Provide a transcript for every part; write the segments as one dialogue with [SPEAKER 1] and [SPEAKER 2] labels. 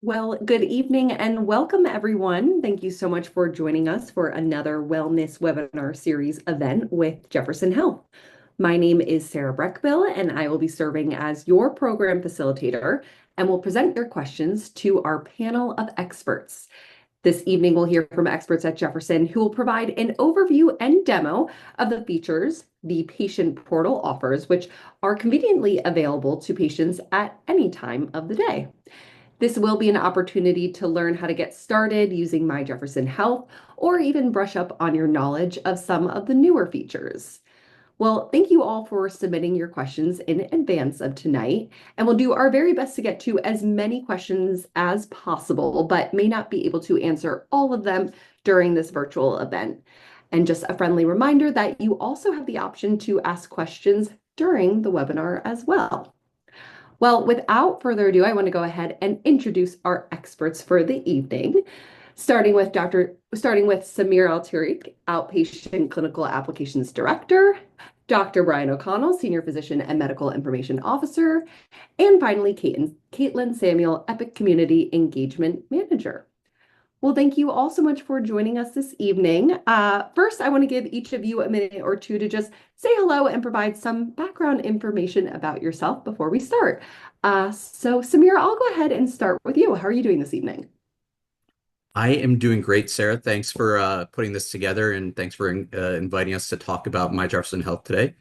[SPEAKER 1] Well, good evening and welcome everyone. Thank you so much for joining us for another wellness webinar series event with Jefferson Health. My name is Sarah Breckbill and I will be serving as your program facilitator and will present your questions to our panel of experts. This evening, we'll hear from experts at Jefferson who will provide an overview and demo of the features the patient portal offers, which are conveniently available to patients at any time of the day. This will be an opportunity to learn how to get started using MyJeffersonHealth or even brush up on your knowledge of some of the newer features. Well, thank you all for submitting your questions in advance of tonight, and we'll do our very best to get to as many questions as possible, but may not be able to answer all of them during this virtual event. And just a friendly reminder that you also have the option to ask questions during the webinar as well. Well, without further ado, I want to go ahead and introduce our experts for the evening, starting with Samir Al-Tariq, Outpatient Clinical Applications Director, Dr. Brian O'Connell, Senior Physician and Medical Information Officer, and finally, Caitlin Samuel, Epic Community Engagement Manager. Well, thank you all so much for joining us this evening. First, I want to give each of you a minute or two to just say hello and provide some background information about yourself before we start. So Samira, I'll go ahead and start with you. How are you doing this evening?
[SPEAKER 2] I am doing great, Sarah. Thanks for putting this together and thanks for inviting us to talk about My Jefferson Health today.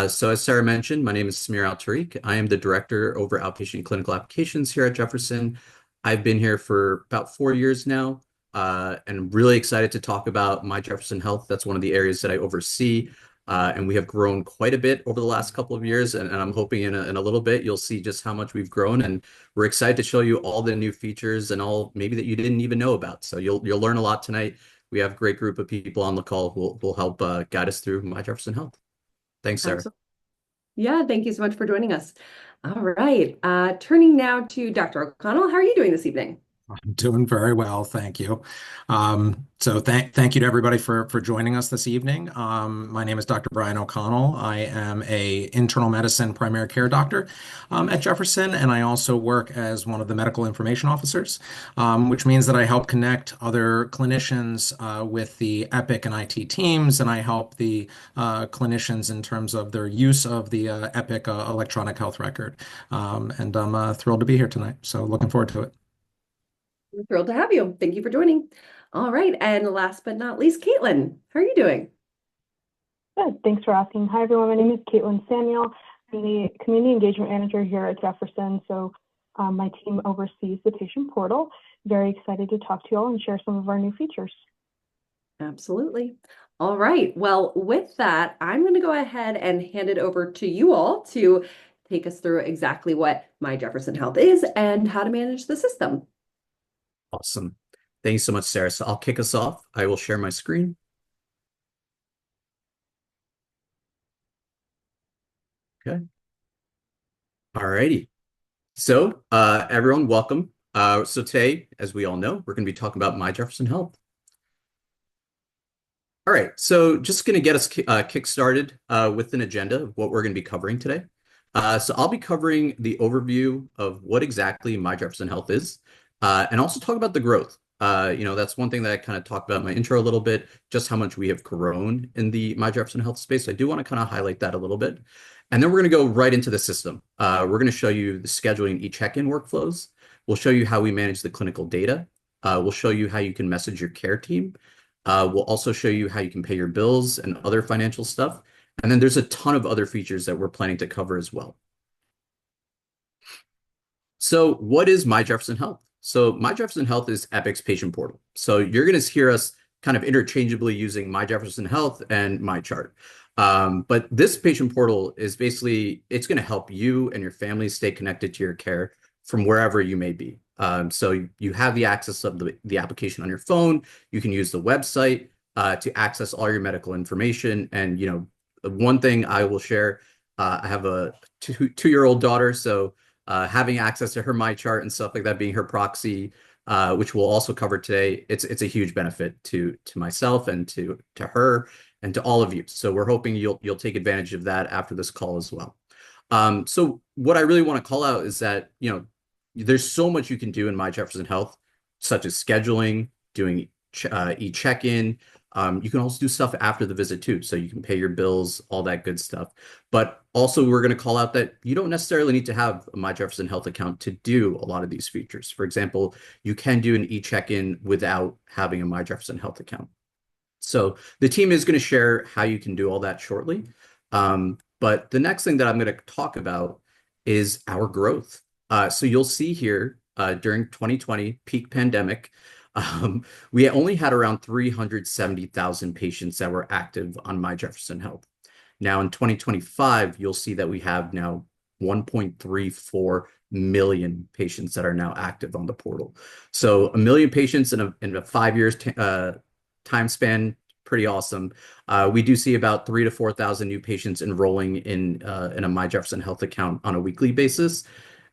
[SPEAKER 2] So as Sarah mentioned, my name is Samir Al-Tariq. I am the Director over Outpatient Clinical Applications here at Jefferson. I've been here for about 4 years now, and I'm really excited to talk about My Jefferson Health. That's one of the areas that I oversee. And we have grown quite a bit over the last couple of years, and I'm hoping in a little bit you'll see just how much we've grown. And we're excited to show you all the new features and all maybe that you didn't even know about. So you'll learn a lot tonight. We have a great group of people on the call who will help guide us through My Jefferson Health. Thanks, Sarah.
[SPEAKER 1] Absolutely. Yeah, thank you so much for joining us. All right, turning now to Dr. O'Connell. How are you doing this evening?
[SPEAKER 3] I'm doing very well, thank you. So thank you to everybody for joining us this evening. My name is Dr. Brian O'Connell. I am a internal medicine primary care doctor at Jefferson, and I also work as one of the medical information officers, which means that I help connect other clinicians with the Epic and IT teams, and I help the clinicians in terms of their use of the Epic electronic health record. And I'm thrilled to be here tonight. So looking forward to it.
[SPEAKER 1] We're thrilled to have you. Thank you for joining. All right, and last but not least, Caitlin, how are you doing?
[SPEAKER 4] Good. Thanks for asking. Hi, everyone. My name is Caitlin Samuel. I'm the Community Engagement Manager here at Jefferson. So my team oversees the patient portal. Very excited to talk to you all and share some of our new features.
[SPEAKER 1] Absolutely. All right. Well, with that, I'm going to go ahead and hand it over to you all to take us through exactly what My Jefferson Health is and how to manage the system.
[SPEAKER 2] Awesome. Thanks so much, Sarah. So I'll kick us off. I will share my screen. Okay. All righty. So everyone, welcome. So today, as we all know, we're going to be talking about My Jefferson Health. All right, so just going to get us kick started with an agenda of what we're going to be covering today. So I'll be covering the overview of what exactly My Jefferson Health is, and also talk about the growth. That's one thing that I kind of talked about in my intro a little bit, just how much we have grown in the My Jefferson Health space. I do want to kind of highlight that a little bit. And then we're going to go right into the system. We're going to show you the scheduling e-check-in workflows. We'll show you how we manage the clinical data. We'll show you how you can message your care team. We'll also show you how you can pay your bills and other financial stuff. And then there's a ton of other features that we're planning to cover as well. So what is My Jefferson Health? So My Jefferson Health is Epic's patient portal. So you're going to hear us kind of interchangeably using My Jefferson Health and MyChart. But this patient portal is basically, it's going to help you and your family stay connected to your care from wherever you may be. So you have the access of the application on your phone. You can use the website to access all your medical information. And, one thing I will share, I have a two-year-old daughter, so having access to her MyChart and stuff like that, being her proxy, which we'll also cover today, it's a huge benefit to myself and to her and to all of you. So we're hoping you'll take advantage of that after this call as well. So what I really want to call out is that, there's so much you can do in MyJeffersonHealth, such as scheduling, doing e-check-in. You can also do stuff after the visit too, so you can pay your bills, all that good stuff. But also, we're going to call out that you don't necessarily need to have a MyJeffersonHealth account to do a lot of these features. For example, you can do an e-check-in without having a MyJeffersonHealth account. So the team is going to share how you can do all that shortly. But the next thing that I'm going to talk about is our growth. So you'll see here during 2020, peak pandemic, we only had around 370,000 patients that were active on MyJeffersonHealth. Now in 2025, you'll see that we have now 1.34 million patients that are now active on the portal. So a million patients in a 5 years time span, pretty awesome. We do see about 3,000 to 4,000 new patients enrolling in a MyJeffersonHealth account on a weekly basis.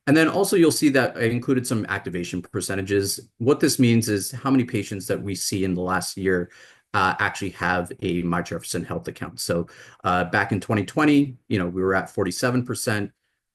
[SPEAKER 2] And then also you'll see that I included some activation percentages. What this means is how many patients that we see in the last year actually have a MyJeffersonHealth account. So back in 2020, we were at 47%.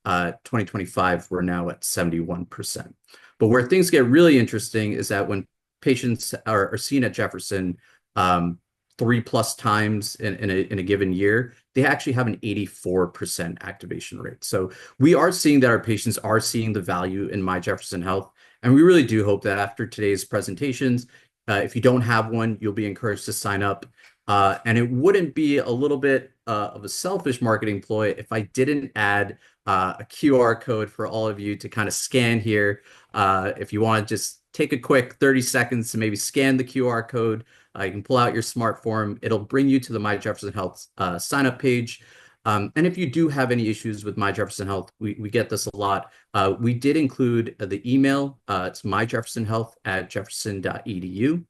[SPEAKER 2] 2025, we're now at 71%. But where things get really interesting is that when patients are seen at Jefferson 3+ times in a given year, they actually have an 84% activation rate. So we are seeing that our patients are seeing the value in MyJeffersonHealth. And we really do hope that after today's presentations, if you don't have one, you'll be encouraged to sign up. And it wouldn't be a little bit of a selfish marketing ploy if I didn't add a QR code for all of you to kind of scan here. If you want to just take a quick 30 seconds to maybe scan the QR code, you can pull out your smartphone. It'll bring you to the MyJeffersonHealth sign-up page. And if you do have any issues with MyJeffersonHealth, we get this a lot. We did include the email. It's myjeffersonhealth@jefferson.edu.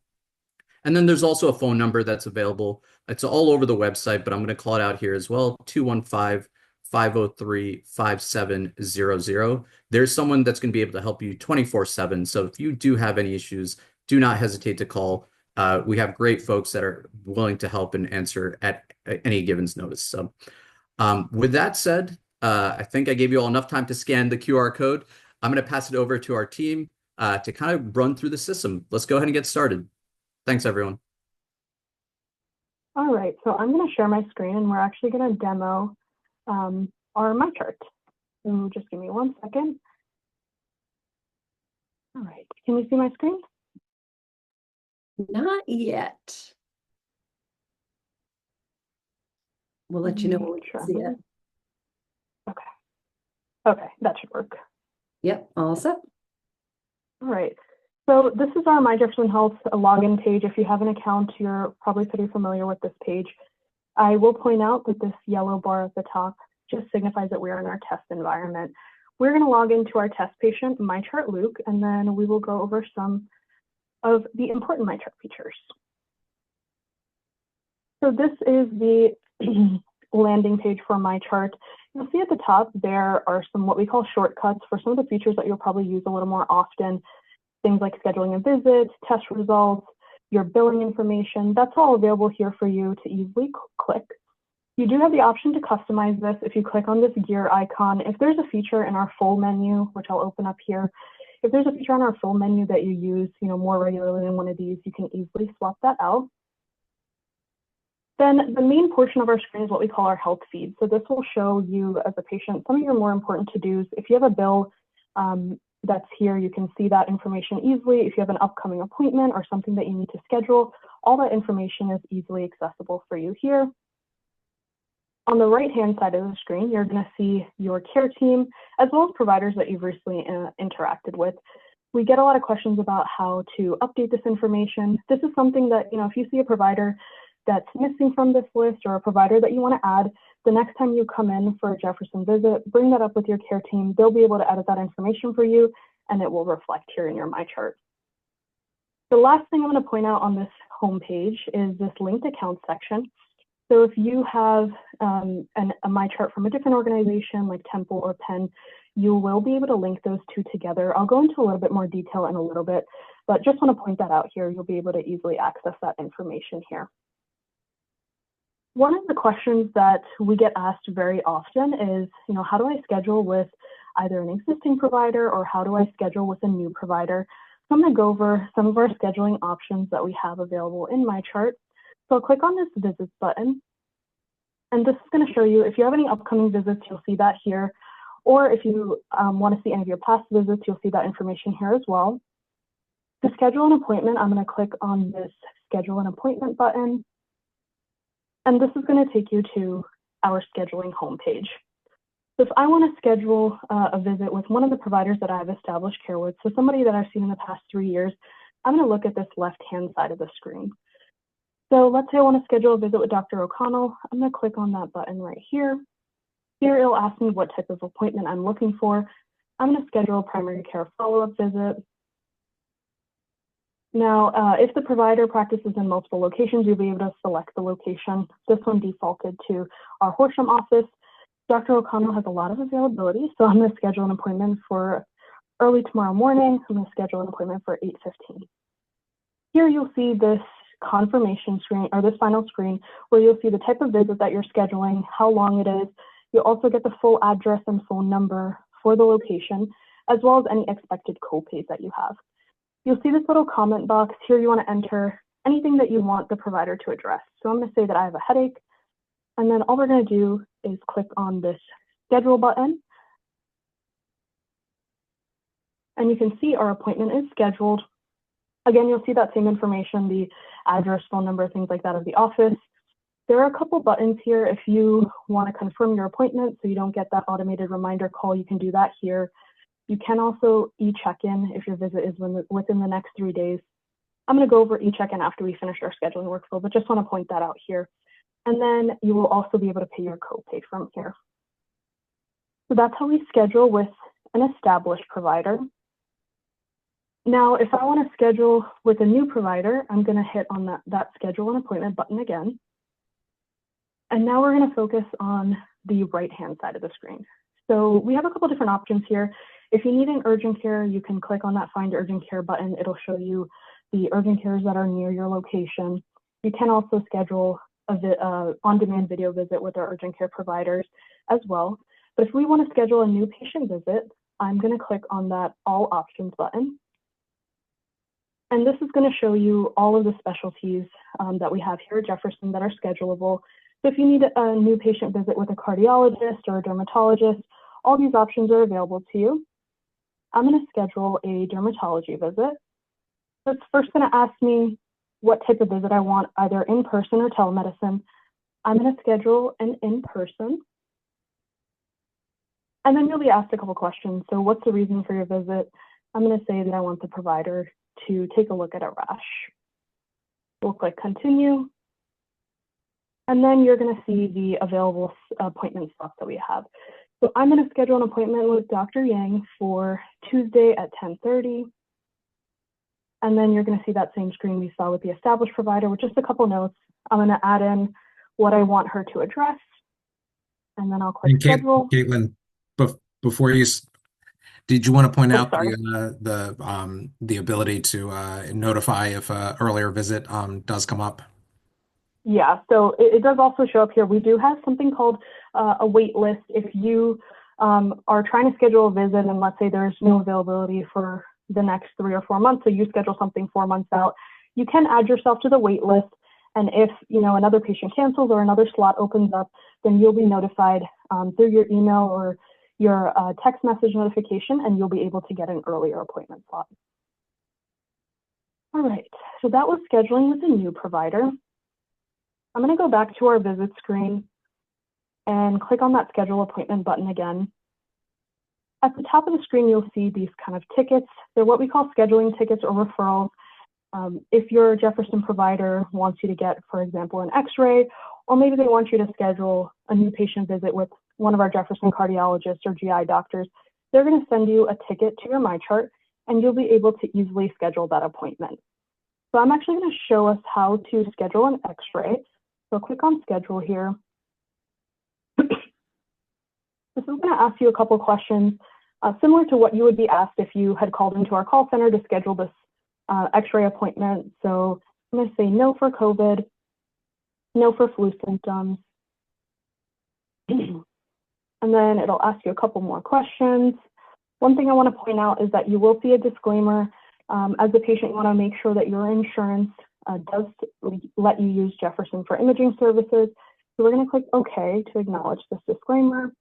[SPEAKER 2] And then there's also a phone number that's available. It's all over the website, but I'm going to call it out here as well, 215-503-5700. There's someone that's going to be able to help you 24/7. So if you do have any issues, do not hesitate to call. We have great folks that are willing to help and answer at any given notice. So with that said, I think I gave you all enough time to scan the QR code. I'm going to pass it over to our team to kind of run through the system. Let's go ahead and get started. Thanks, everyone.
[SPEAKER 4] All right, so I'm going to share my screen, and we're actually going to demo our MyChart. So just give me 1 second. All right, can you see my screen?
[SPEAKER 1] Not yet. We'll let you know when we can see it.
[SPEAKER 4] Okay, that should work.
[SPEAKER 1] Yep, all set.
[SPEAKER 4] All right. So this is our MyJeffersonHealth login page. If you have an account, you're probably pretty familiar with this page. I will point out that this yellow bar at the top just signifies that we're in our test environment. We're going to log into our test patient, MyChart Luke, and then we will go over some of the important MyChart features. So this is the landing page for MyChart. You'll see at the top there are some what we call shortcuts for some of the features that you'll probably use a little more often. Things like scheduling a visit, test results, your billing information. That's all available here for you to easily click. You do have the option to customize this if you click on this gear icon. If there's a feature in our full menu, which I'll open up here, if there's a feature on our full menu that you use, more regularly than one of these, you can easily swap that out. Then the main portion of our screen is what we call our health feed. So this will show you as a patient some of your more important to-dos. If you have a bill that's here, you can see that information easily. If you have an upcoming appointment or something that you need to schedule, all that information is easily accessible for you here. On the right-hand side of the screen, you're going to see your care team, as well as providers that you've recently interacted with. We get a lot of questions about how to update this information. This is something that, if you see a provider that's missing from this list or a provider that you want to add, the next time you come in for a Jefferson visit, bring that up with your care team. They'll be able to edit that information for you, and it will reflect here in your MyChart. The last thing I'm going to point out on this home page is this linked account section. So if you have a MyChart from a different organization like Temple or Penn, you will be able to link those two together. I'll go into a little bit more detail in a little bit, but just want to point that out here. You'll be able to easily access that information here. One of the questions that we get asked very often is, how do I schedule with either an existing provider or how do I schedule with a new provider. So I'm going to go over some of our scheduling options that we have available in MyChart. So I'll click on this visits button. And this is going to show you if you have any upcoming visits, you'll see that here. Or if you want to see any of your past visits, you'll see that information here as well. To schedule an appointment, I'm going to click on this schedule an appointment button. And this is going to take you to our scheduling homepage. So if I want to schedule a visit with one of the providers that I've established care with, so somebody that I've seen in the past 3 years, I'm going to look at this left-hand side of the screen. So let's say I want to schedule a visit with Dr. O'Connell. I'm going to click on that button right here. Here it'll ask me what type of appointment I'm looking for. I'm going to schedule a primary care follow-up visit. Now, if the provider practices in multiple locations, you'll be able to select the location. This one defaulted to our Horsham office. Dr. O'Connell has a lot of availability, so I'm going to schedule an appointment for early tomorrow morning. I'm going to schedule an appointment for 8:15. Here you'll see this confirmation screen, or this final screen, where you'll see the type of visit that you're scheduling, how long it is. You'll also get the full address and phone number for the location, as well as any expected co-pays that you have. You'll see this little comment box. Here you want to enter anything that you want the provider to address. So I'm going to say that I have a headache, and then all we're going to do is click on this schedule button. And you can see our appointment is scheduled. Again, you'll see that same information, the address, phone number, things like that of the office. There are a couple buttons here if you want to confirm your appointment so you don't get that automated reminder call. You can do that here. You can also e-check-in if your visit is within the next 3 days. I'm going to go over e-check-in after we finish our scheduling workflow, but just want to point that out here. And then you will also be able to pay your copay from here. So that's how we schedule with an established provider. Now, if I want to schedule with a new provider, I'm going to hit on that schedule an appointment button again. And now we're going to focus on the right-hand side of the screen. So we have a couple different options here. If you need an urgent care, you can click on that Find Urgent Care button. It'll show you the urgent cares that are near your location. You can also schedule a on-demand video visit with our urgent care providers as well. But if we want to schedule a new patient visit, I'm going to click on that All Options button. And this is going to show you all of the specialties that we have here at Jefferson that are schedulable. So if you need a new patient visit with a cardiologist or a dermatologist, all these options are available to you. I'm going to schedule a dermatology visit. So it's first going to ask me what type of visit I want, either in person or telemedicine. I'm going to schedule an in-person. And then you'll be asked a couple questions. So what's the reason for your visit? I'm going to say that I want the provider to take a look at a rash. We'll click continue. And then you're going to see the available appointment slots that we have. So I'm going to schedule an appointment with Dr. Yang for Tuesday at 10:30. And then you're going to see that same screen we saw with the established provider with just a couple notes. I'm going to add in what I want her to address. And then I'll click schedule.
[SPEAKER 3] Caitlin, before you, did you want to point out
[SPEAKER 4] sorry.
[SPEAKER 3] the ability to notify if an earlier visit does come up?
[SPEAKER 4] Yeah, so it does also show up here. We do have something called a wait list. If you are trying to schedule a visit and let's say there's no availability for the next 3 or 4 months, so you schedule something 4 months out, you can add yourself to the wait list. And if another patient cancels or another slot opens up, then you'll be notified through your email or your text message notification, and you'll be able to get an earlier appointment slot. All right, so that was scheduling with a new provider. I'm going to go back to our visit screen and click on that schedule appointment button again. At the top of the screen, you'll see these kind of tickets. They're what we call scheduling tickets or referrals. If your Jefferson provider wants you to get, for example, an x-ray, or maybe they want you to schedule a new patient visit with one of our Jefferson cardiologists or GI doctors, they're going to send you a ticket to your MyChart, and you'll be able to easily schedule that appointment. So I'm actually going to show us how to schedule an x-ray. So click on schedule here. This is going to ask you a couple questions similar to what you would be asked if you had called into our call center to schedule this x-ray appointment. So I'm going to say no for COVID, no for flu symptoms. And then it'll ask you a couple more questions. One thing I want to point out is that you will see a disclaimer. As a patient, you want to make sure that your insurance does let you use Jefferson for imaging services. So we're going to click OK to acknowledge this disclaimer.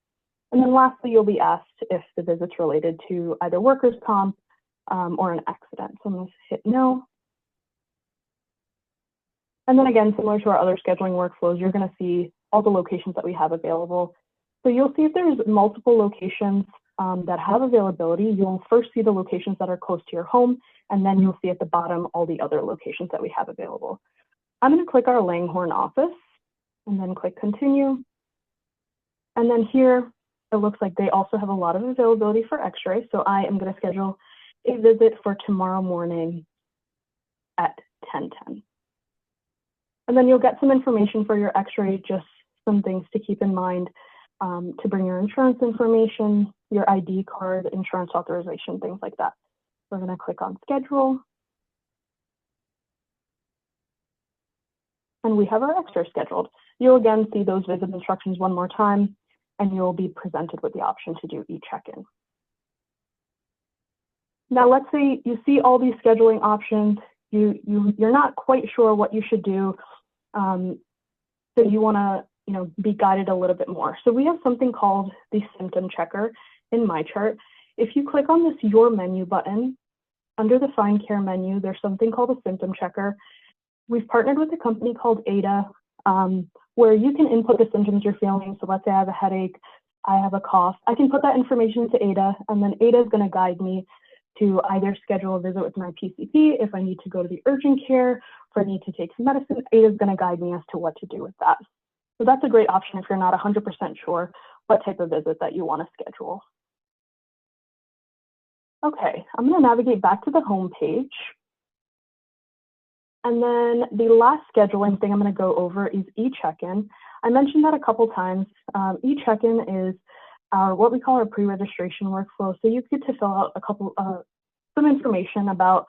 [SPEAKER 4] And then lastly, you'll be asked if the visit's related to either workers' comp or an accident. So I'm going to hit no. And then again, similar to our other scheduling workflows, you're going to see all the locations that we have available. So you'll see if there's multiple locations that have availability, you'll first see the locations that are close to your home, and then you'll see at the bottom all the other locations that we have available. I'm going to click our Langhorne office and then click continue. And then here, it looks like they also have a lot of availability for x-ray. So I am going to schedule a visit for tomorrow morning at 10:10. And then you'll get some information for your x-ray, just some things to keep in mind, to bring your insurance information, your ID card, insurance authorization, things like that. We're going to click on schedule. And we have our x-ray scheduled. You'll again see those visit instructions one more time, and you'll be presented with the option to do e-check-in. Now, let's say you see all these scheduling options, you're not quite sure what you should do, so you want to be guided a little bit more. So we have something called the symptom checker in MyChart. If you click on this Your Menu button, under the Find Care menu, there's something called a symptom checker. We've partnered with a company called Ada, where you can input the symptoms you're feeling. So let's say I have a headache, I have a cough. I can put that information into Ada, and then Ada is going to guide me to either schedule a visit with my PCP, if I need to go to the urgent care, if I need to take some medicine. Ada is going to guide me as to what to do with that. So that's a great option if you're not 100% sure what type of visit that you want to schedule. Okay, I'm going to navigate back to the home page. And then the last scheduling thing I'm going to go over is e-check-in. I mentioned that a couple times. E-check-in is what we call our pre-registration workflow. So you get to fill out some information about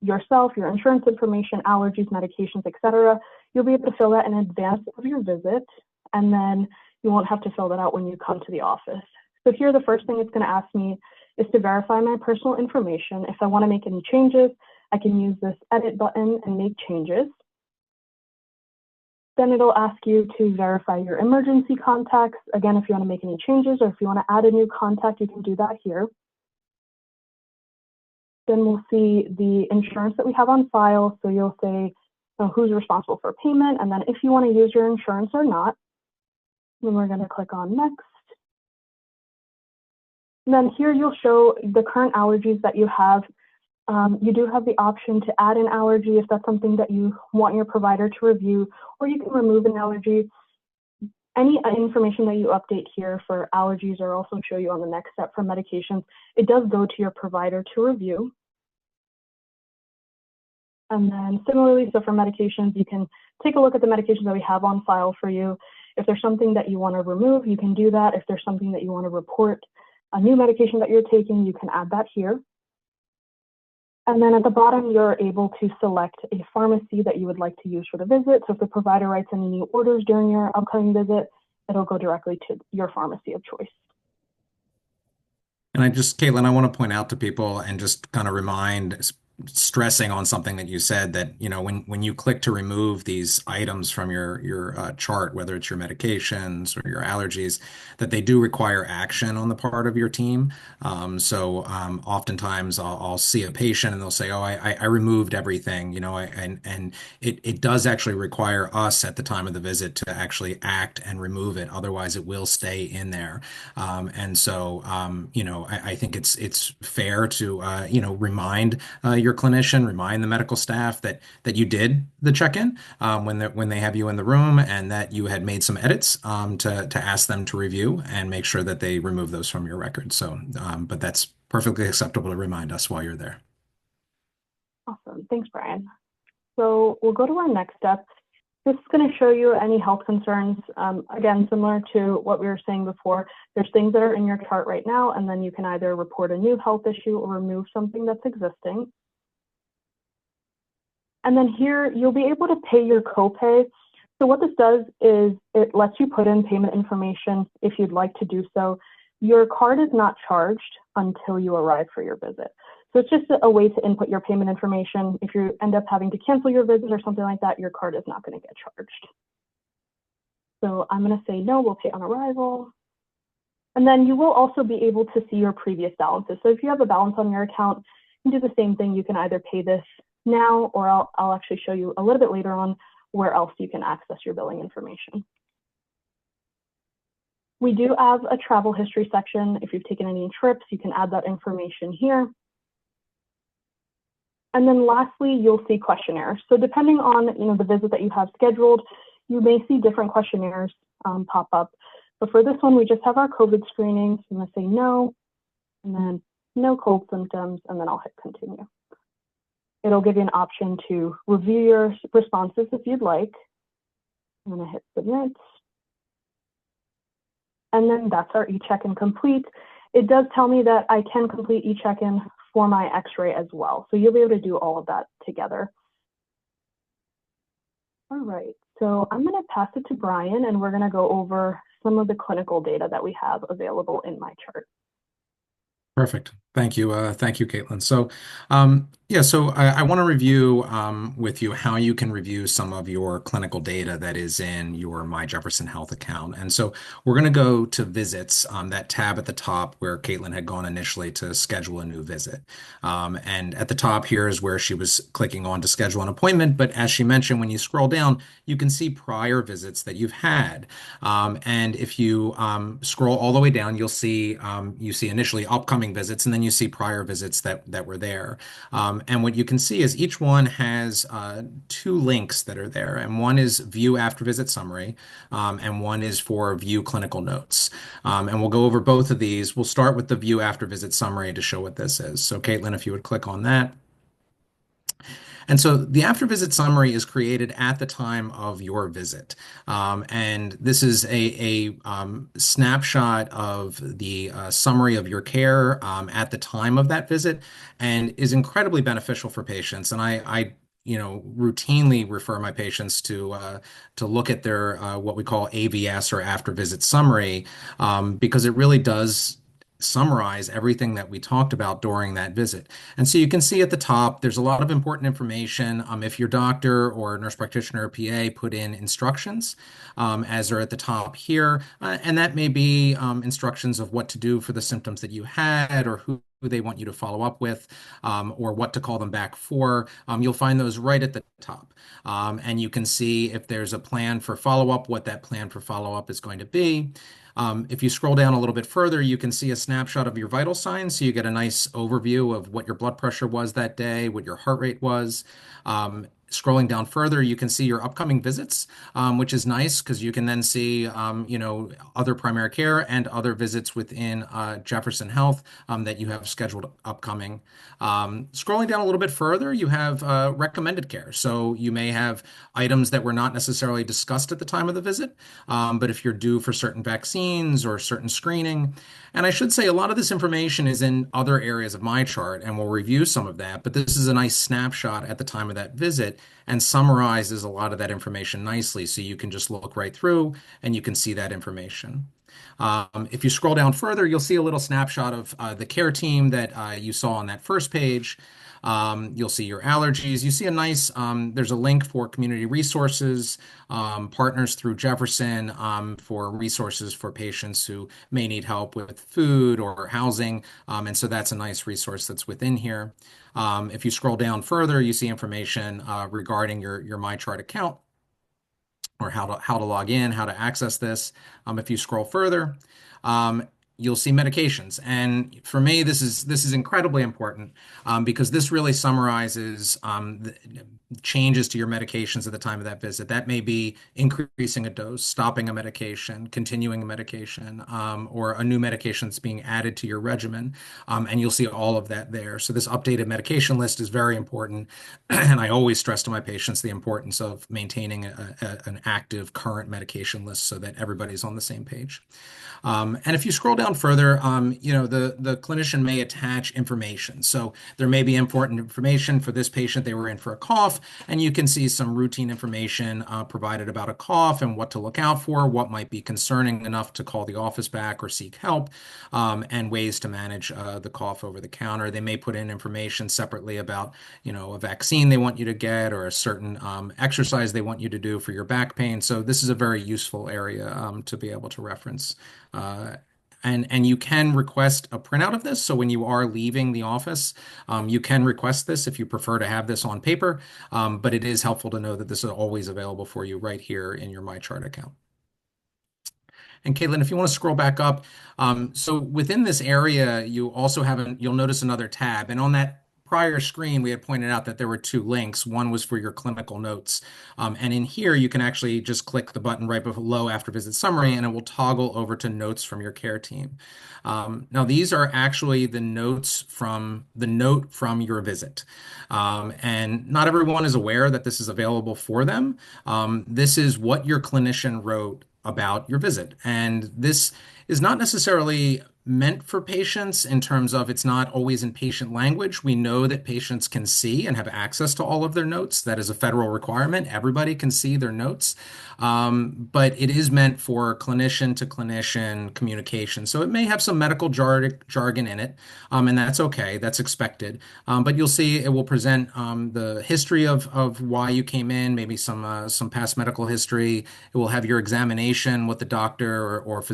[SPEAKER 4] yourself, your insurance information, allergies, medications, etc. You'll be able to fill that in advance of your visit, and then you won't have to fill that out when you come to the office. So here, the first thing it's going to ask me is to verify my personal information. If I want to make any changes, I can use this edit button and make changes. Then it'll ask you to verify your emergency contacts. Again, if you want to make any changes or if you want to add a new contact, you can do that here. Then we'll see the insurance that we have on file. So you'll say who's responsible for payment, and then if you want to use your insurance or not. Then we're going to click on next. And then here you'll show the current allergies that you have. You do have the option to add an allergy if that's something that you want your provider to review, or you can remove an allergy. Any information that you update here for allergies, or also show you on the next step for medications, it does go to your provider to review. And then similarly, so for medications, you can take a look at the medications that we have on file for you. If there's something that you want to remove, you can do that. If there's something that you want to report, a new medication that you're taking, you can add that here. And then at the bottom, you're able to select a pharmacy that you would like to use for the visit. So if the provider writes any new orders during your upcoming visit, it'll go directly to your pharmacy of choice.
[SPEAKER 3] And Caitlin, I want to point out to people and just kind of stressing on something that you said, that when you click to remove these items from your chart, whether it's your medications or your allergies, that they do require action on the part of your team. Oftentimes I'll see a patient and they'll say, "Oh, I removed everything," and it does actually require us at the time of the visit to actually act and remove it. Otherwise, it will stay in there. I think it's fair to remind your clinician, remind the medical staff that you did the check-in when they have you in the room, and that you had made some edits to ask them to review and make sure that they remove those from your record. So, but that's perfectly acceptable to remind us while you're there.
[SPEAKER 4] Awesome. Thanks, Brian. So we'll go to our next step. This is going to show you any health concerns. Again, similar to what we were saying before, there's things that are in your chart right now, and then you can either report a new health issue or remove something that's existing. And then here, you'll be able to pay your copay. So what this does is it lets you put in payment information if you'd like to do so. Your card is not charged until you arrive for your visit. So it's just a way to input your payment information. If you end up having to cancel your visit or something like that, your card is not going to get charged. So I'm going to say no, we'll pay on arrival. And then you will also be able to see your previous balances. So if you have a balance on your account, you can do the same thing. You can either pay this now, or I'll actually show you a little bit later on where else you can access your billing information. We do have a travel history section. If you've taken any trips, you can add that information here. And then lastly, you'll see questionnaires. So depending on the visit that you have scheduled, you may see different questionnaires pop up. But for this one, we just have our COVID screening. So I'm going to say no, and then no cold symptoms, and then I'll hit continue. It'll give you an option to review your responses if you'd like. I'm going to hit submit. And then that's our e-check-in complete. It does tell me that I can complete e-check-in for my x-ray as well. So you'll be able to do all of that together. All right, so I'm going to pass it to Brian, and we're going to go over some of the clinical data that we have available in MyChart.
[SPEAKER 3] Perfect. Thank you. Thank you, Caitlin. So, so I want to review with you how you can review some of your clinical data that is in your MyJeffersonHealth account. And so we're going to go to visits, that tab at the top where Caitlin had gone initially to schedule a new visit. And at the top here is where she was clicking on to schedule an appointment. But as she mentioned, when you scroll down, you can see prior visits that you've had. And if you scroll all the way down, you'll see initially upcoming visits, and then you see prior visits that were there. And what you can see is each one has two links that are there, and one is view after visit summary, and one is for view clinical notes. And we'll go over both of these. We'll start with the view after visit summary to show what this is. So Caitlin, if you would click on that. And so the after visit summary is created at the time of your visit. And this is a snapshot of the summary of your care at the time of that visit, and is incredibly beneficial for patients. And I routinely refer my patients to look at their what we call AVS, or after visit summary, because it really does summarize everything that we talked about during that visit. And so you can see at the top, there's a lot of important information. If your doctor or nurse practitioner or PA put in instructions, as are at the top here, and that may be instructions of what to do for the symptoms that you had, or who they want you to follow up with, or what to call them back for. You'll find those right at the top. And you can see if there's a plan for follow-up, what that plan for follow-up is going to be. If you scroll down a little bit further, you can see a snapshot of your vital signs. So you get a nice overview of what your blood pressure was that day, what your heart rate was. Scrolling down further, you can see your upcoming visits, which is nice because you can then see, other primary care and other visits within Jefferson Health that you have scheduled upcoming. Scrolling down a little bit further, you have recommended care. So you may have items that were not necessarily discussed at the time of the visit, but if you're due for certain vaccines or certain screening. And I should say a lot of this information is in other areas of MyChart, and we'll review some of that, but this is a nice snapshot at the time of that visit and summarizes a lot of that information nicely. So you can just look right through and you can see that information. If you scroll down further, you'll see a little snapshot of the care team that you saw on that first page. You'll see your allergies. You see a nice, there's a link for community resources, partners through Jefferson for resources for patients who may need help with food or housing. And so that's a nice resource that's within here. If you scroll down further, you see information regarding your MyChart account, or how to log in, how to access this. If you scroll further, you'll see medications. And for me, this is incredibly important because this really summarizes the changes to your medications at the time of that visit. That may be increasing a dose, stopping a medication, continuing a medication, or a new medication that's being added to your regimen. And you'll see all of that there. So this updated medication list is very important. And I always stress to my patients the importance of maintaining an active current medication list so that everybody's on the same page. And if you scroll down down further, the clinician may attach information. So there may be important information for this patient. They were in for a cough, and you can see some routine information provided about a cough and what to look out for, what might be concerning enough to call the office back or seek help, and ways to manage the cough over the counter. They may put in information separately about, a vaccine they want you to get or a certain exercise they want you to do for your back pain. So this is a very useful area to be able to reference. And you can request a printout of this. So when you are leaving the office, you can request this if you prefer to have this on paper. But it is helpful to know that this is always available for you right here in your MyChart account. And Caitlin, if you want to scroll back up, so within this area, you also have you'll notice another tab. And on that prior screen, we had pointed out that there were two links. One was for your clinical notes. And in here, you can actually just click the button right below after visit summary, and it will toggle over to notes from your care team. Now, these are actually the notes from the note from your visit. And not everyone is aware that this is available for them. This is what your clinician wrote about your visit. And this is not necessarily meant for patients in terms of it's not always in patient language. We know that patients can see and have access to all of their notes. That is a federal requirement. Everybody can see their notes. But it is meant for clinician to clinician communication. So it may have some medical jargon in it, and that's okay. That's expected. But you'll see it will present the history of why you came in, maybe some past medical history. It will have your examination, what the doctor or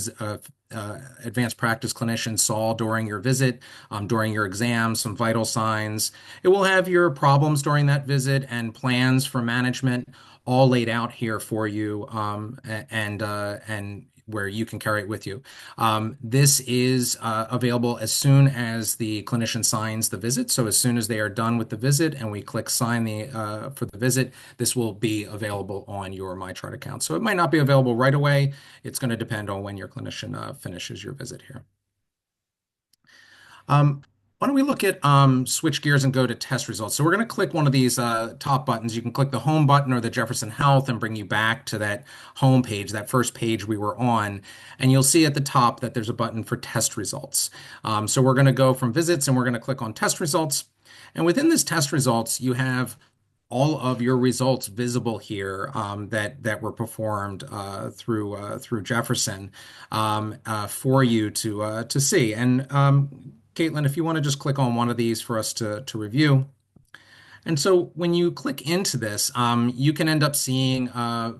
[SPEAKER 3] advanced practice clinician saw during your visit, during your exam, some vital signs. It will have your problems during that visit and plans for management all laid out here for you, and where you can carry it with you. This is available as soon as the clinician signs the visit. So as soon as they are done with the visit and we click sign for the visit, this will be available on your MyChart account. So it might not be available right away. It's going to depend on when your clinician finishes your visit here. Why don't we look at switch gears and go to test results? So we're going to click one of these top buttons. You can click the home button or the Jefferson Health and bring you back to that home page, that first page we were on. And you'll see at the top that there's a button for test results. So we're going to go from visits and we're going to click on test results. And within this test results, you have all of your results visible here that were performed through Jefferson for you to see. And Caitlin, if you want to just click on one of these for us to review. And so when you click into this, you can end up seeing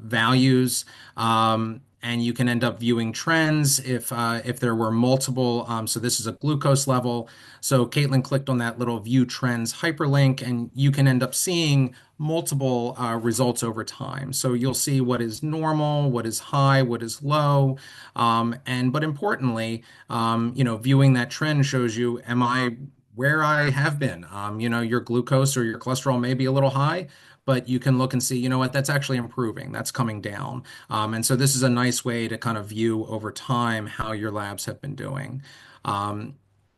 [SPEAKER 3] values, and you can end up viewing trends if there were multiple. So this is a glucose level. So Caitlin clicked on that little view trends hyperlink, and you can end up seeing multiple results over time. So you'll see what is normal, what is high, what is low, but importantly, viewing that trend shows you, am I where I have been? Your glucose or your cholesterol may be a little high, but you can look and see, you know what, that's actually improving, that's coming down. And so this is a nice way to kind of view over time how your labs have been doing.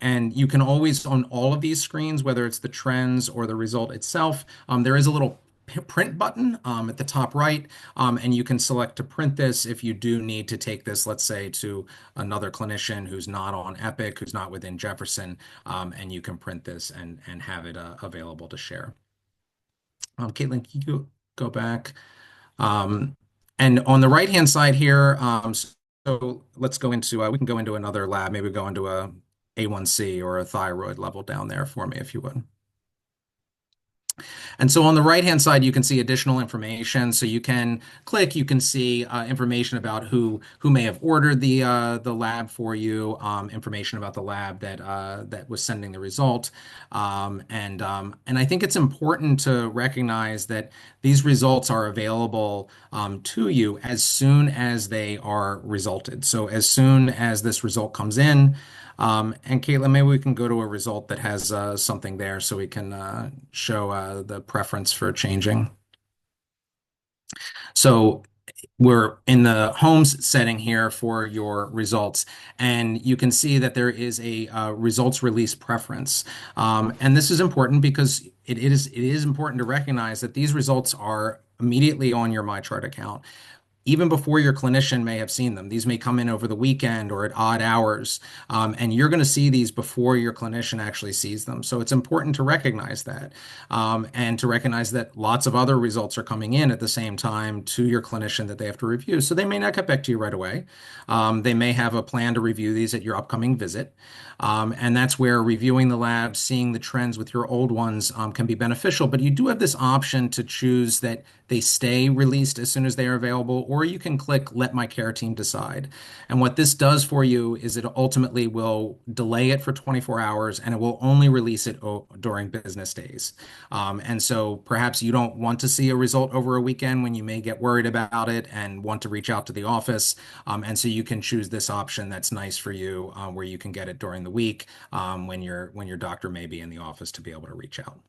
[SPEAKER 3] And you can always, on all of these screens, whether it's the trends or the result itself, there is a little print button at the top right, and you can select to print this if you do need to take this, let's say, to another clinician who's not on Epic, who's not within Jefferson, and you can print this and have it available to share. Caitlin, can you go back? And on the right-hand side here, so let's go into, we can go into another lab, maybe go into a A1C or a thyroid level down there for me, if you would. And so on the right-hand side, you can see additional information. So you can click, you can see information about who may have ordered the lab for you, information about the lab that was sending the result. And I think it's important to recognize that these results are available to you as soon as they are resulted. So as soon as this result comes in, and Caitlin, maybe we can go to a result that has something there so we can show the preference for changing. So we're in the homes setting here for your results, and you can see that there is a results release preference. And this is important because it is important to recognize that these results are immediately on your MyChart account. even before your clinician may have seen them. These may come in over the weekend or at odd hours, and you're going to see these before your clinician actually sees them. So it's important to recognize that, and to recognize that lots of other results are coming in at the same time to your clinician that they have to review. So they may not get back to you right away. They may have a plan to review these at your upcoming visit. And that's where reviewing the labs, seeing the trends with your old ones can be beneficial. But you do have this option to choose that they stay released as soon as they are available, or you can click Let My Care Team Decide. And what this does for you is it ultimately will delay it for 24 hours and it will only release it during business days. And so perhaps you don't want to see a result over a weekend when you may get worried about it and want to reach out to the office. And so you can choose this option that's nice for you, where you can get it during the week, when your doctor may be in the office to be able to reach out.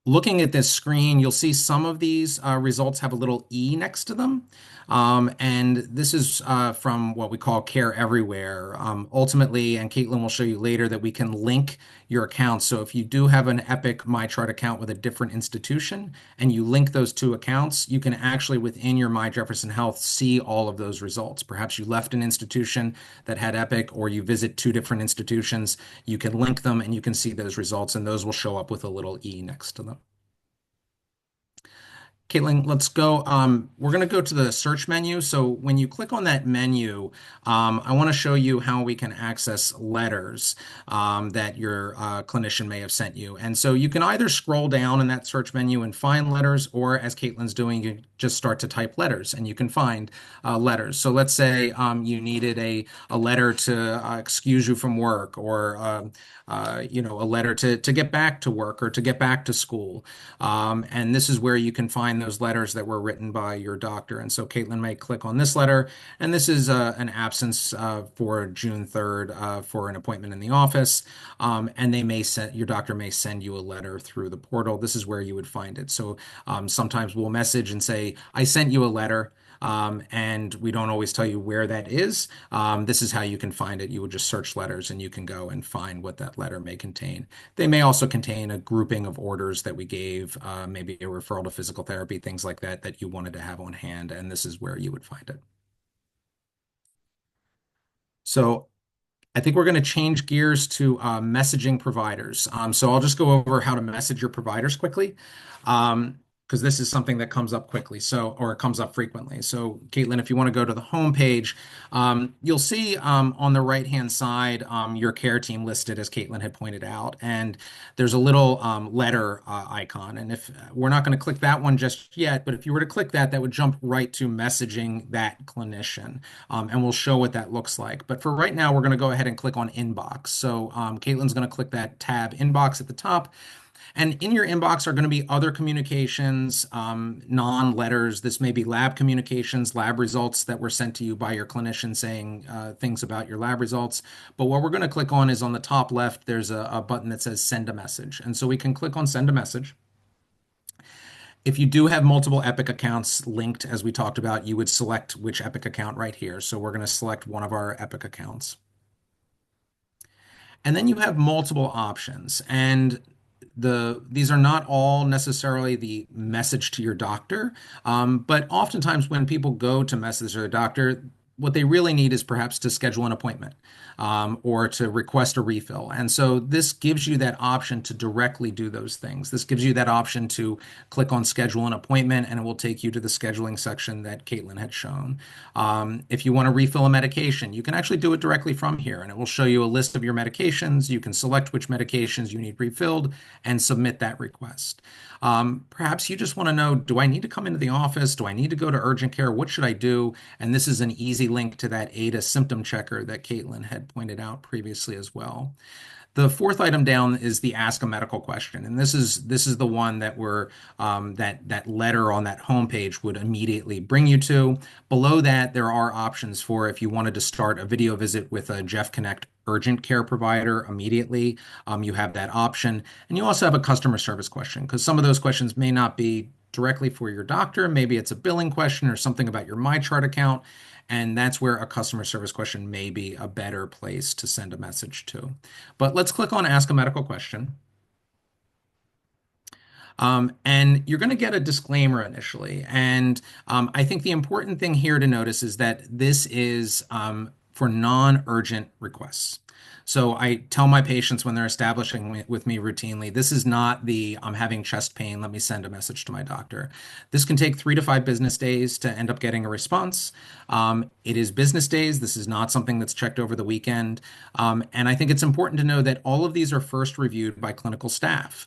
[SPEAKER 3] Looking at this screen, you'll see some of these results have a little E next to them. And this is from what we call Care Everywhere. Ultimately, and Caitlin will show you later, that we can link your accounts. So if you do have an Epic MyChart account with a different institution and you link those two accounts, you can actually within your MyJeffersonHealth see all of those results. Perhaps you left an institution that had Epic, or you visit two different institutions. You can link them and you can see those results, and those will show up with a little E next to them. Caitlin, let's go. We're going to go to the search menu. So when you click on that menu, I want to show you how we can access letters that your clinician may have sent you. And so you can either scroll down in that search menu and find letters, or as Caitlin's doing, you just start to type letters and you can find letters. So let's say you needed a letter to excuse you from work, or a letter to get back to work or to get back to school. And this is where you can find those letters that were written by your doctor. And so Caitlin may click on this letter, and this is an absence for June 3rd for an appointment in the office. And your doctor may send you a letter through the portal. This is where you would find it. So sometimes we'll message and say, I sent you a letter. And we don't always tell you where that is. This is how you can find it. You would just search letters and you can go and find what that letter may contain. They may also contain a grouping of orders that we gave, maybe a referral to physical therapy, things like that, that you wanted to have on hand. And this is where you would find it. So I think we're going to change gears to messaging providers. So I'll just go over how to message your providers quickly, because this is something that comes up quickly, or it comes up frequently. So Caitlin, if you want to go to the home page, you'll see on the right-hand side your care team listed, as Caitlin had pointed out, and there's a little letter icon. And if we're not going to click that one just yet, but if you were to click that, that would jump right to messaging that clinician, and we'll show what that looks like. But for right now, we're going to go ahead and click on Inbox. So Caitlin's going to click that tab Inbox at the top. And in your inbox are going to be other communications, non-letters. This may be lab communications, lab results that were sent to you by your clinician saying things about your lab results. But what we're going to click on is on the top left, there's a button that says Send a Message. And so we can click on Send a Message. If you do have multiple Epic accounts linked, as we talked about, you would select which Epic account right here. So we're going to select one of our Epic accounts. And then you have multiple options. And these are not all necessarily the message to your doctor, but oftentimes when people go to message their doctor, what they really need is perhaps to schedule an appointment, or to request a refill. And so this gives you that option to directly do those things. This gives you that option to click on schedule an appointment, and it will take you to the scheduling section that Caitlin had shown. If you want to refill a medication, you can actually do it directly from here, and it will show you a list of your medications. You can select which medications you need refilled and submit that request. Perhaps you just want to know, do I need to come into the office? Do I need to go to urgent care? What should I do? And this is an easy link to that ADA symptom checker that Caitlin had pointed out previously as well. The fourth item down is the Ask a Medical Question, and this is the one that that letter on that homepage would immediately bring you to. Below that, there are options for if you wanted to start a video visit with a Jeff Connect urgent care provider immediately. You have that option, and you also have a customer service question, because some of those questions may not be directly for your doctor. Maybe it's a billing question or something about your MyChart account. And that's where a customer service question may be a better place to send a message to. But let's click on Ask a Medical Question. And you're going to get a disclaimer initially. And I think the important thing here to notice is that this is for non-urgent requests. So I tell my patients when they're establishing with me routinely, this is not the I'm having chest pain, let me send a message to my doctor. This can take 3 to 5 business days to end up getting a response. It is business days. This is not something that's checked over the weekend. And I think it's important to know that all of these are first reviewed by clinical staff.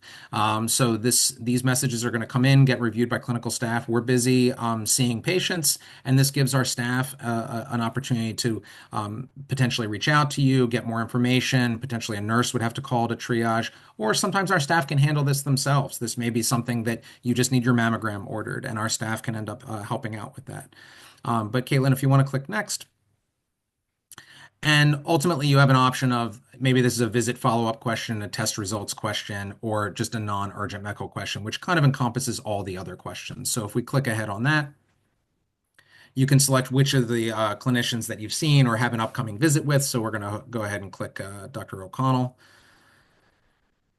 [SPEAKER 3] So these messages are going to come in, get reviewed by clinical staff. We're busy seeing patients, and this gives our staff an opportunity to potentially reach out to you, get more information. Potentially a nurse would have to call to triage, or sometimes our staff can handle this themselves. This may be something that you just need your mammogram ordered, and our staff can end up helping out with that. But Caitlin, if you want to click next. And ultimately, you have an option of maybe this is a visit follow-up question, a test results question, or just a non-urgent medical question, which kind of encompasses all the other questions. So if we click ahead on that, you can select which of the clinicians that you've seen or have an upcoming visit with. So we're going to go ahead and click Dr. O'Connell.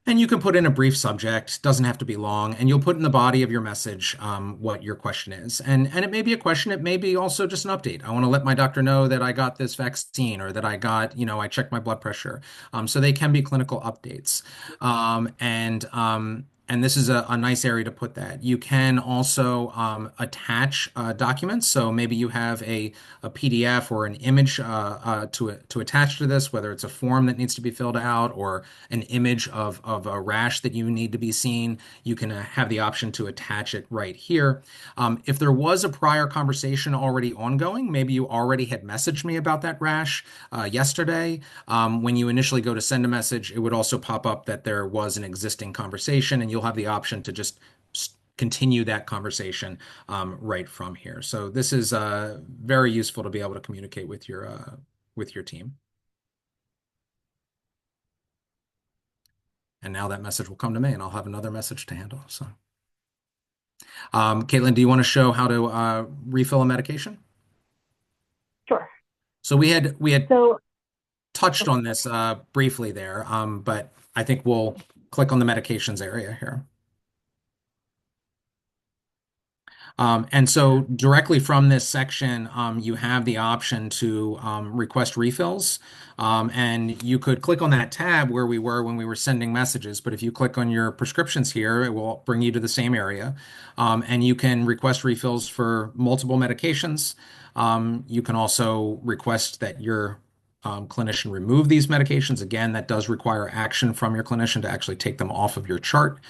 [SPEAKER 3] And you can put in a brief subject, doesn't have to be long, and you'll put in the body of your message what your question is. And it may be a question, it may be also just an update. I want to let my doctor know that I got this vaccine or that I got, I checked my blood pressure. So they can be clinical updates. And this is a nice area to put that. You can also attach documents. So maybe you have a PDF or an image to attach to this, whether it's a form that needs to be filled out or an image of a rash that you need to be seen. You can have the option to attach it right here. If there was a prior conversation already ongoing, maybe you already had messaged me about that rash yesterday. When you initially go to send a message, it would also pop up that there was an existing conversation, and you'll have the option to just continue that conversation right from here. So this is very useful to be able to communicate with your team. And now that message will come to me, and I'll have another message to handle. So, Caitlin, do you want to show how to refill a medication?
[SPEAKER 4] Sure.
[SPEAKER 3] So we had touched on this briefly there, but I think we'll click on the medications area here. And so directly from this section, you have the option to request refills. And you could click on that tab where we were when we were sending messages. But if you click on your prescriptions here, it will bring you to the same area. And you can request refills for multiple medications. You can also request that your clinician remove these medications. Again, that does require action from your clinician to actually take them off of your chart.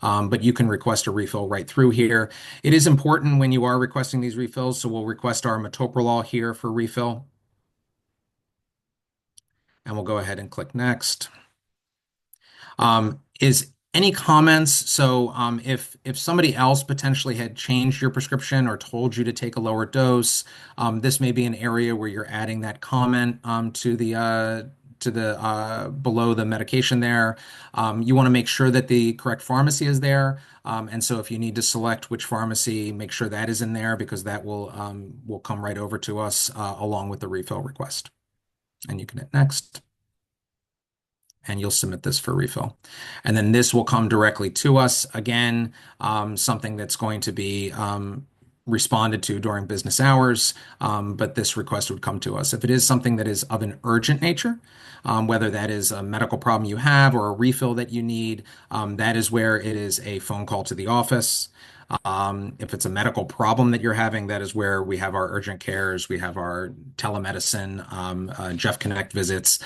[SPEAKER 3] But you can request a refill right through here. It is important when you are requesting these refills, so we'll request our metoprolol here for refill. And we'll go ahead and click next. Is any comments? So if somebody else potentially had changed your prescription or told you to take a lower dose, this may be an area where you're adding that comment to the below the medication there. You want to make sure that the correct pharmacy is there. And so if you need to select which pharmacy, make sure that is in there, because that will come right over to us along with the refill request. And you can hit next. And you'll submit this for refill. And then this will come directly to us. Again, something that's going to be responded to during business hours, but this request would come to us. If it is something that is of an urgent nature, whether that is a medical problem you have or a refill that you need, that is where it is a phone call to the office. If it's a medical problem that you're having, that is where we have our urgent cares, we have our telemedicine, Jeff Connect visits,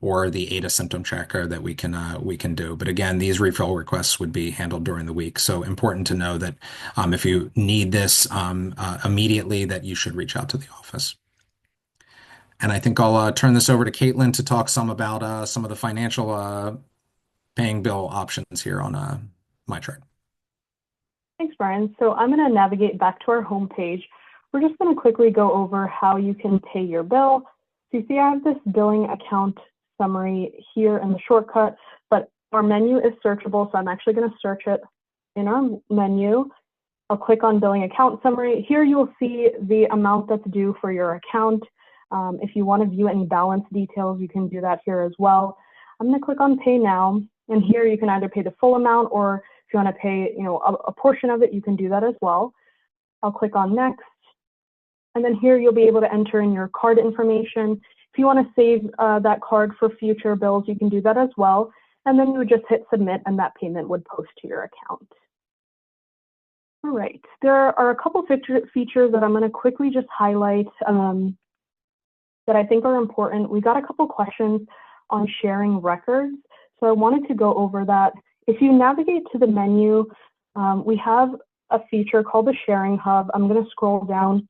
[SPEAKER 3] or the ADA symptom tracker that we can do. But again, these refill requests would be handled during the week. So important to know that if you need this immediately, that you should reach out to the office. And I think I'll turn this over to Caitlin to talk some about some of the financial paying bill options here on MyChart.
[SPEAKER 4] Thanks, Brian. So I'm going to navigate back to our home page. We're just going to quickly go over how you can pay your bill. So you see I have this billing account summary here in the shortcut, but our menu is searchable. So I'm actually going to search it in our menu. I'll click on billing account summary. Here you will see the amount that's due for your account. If you want to view any balance details, you can do that here as well. I'm going to click on pay now. And here you can either pay the full amount or If you want to pay, a portion of it, you can do that as well. I'll click on next. And then here you'll be able to enter in your card information. If you want to save that card for future bills, you can do that as well. And then you would just hit submit and that payment would post to your account. All right, there are a couple features that I'm going to quickly just highlight that I think are important. We got a couple questions on sharing records, so I wanted to go over that. If you navigate to the menu, we have a feature called the Sharing Hub. I'm going to scroll down.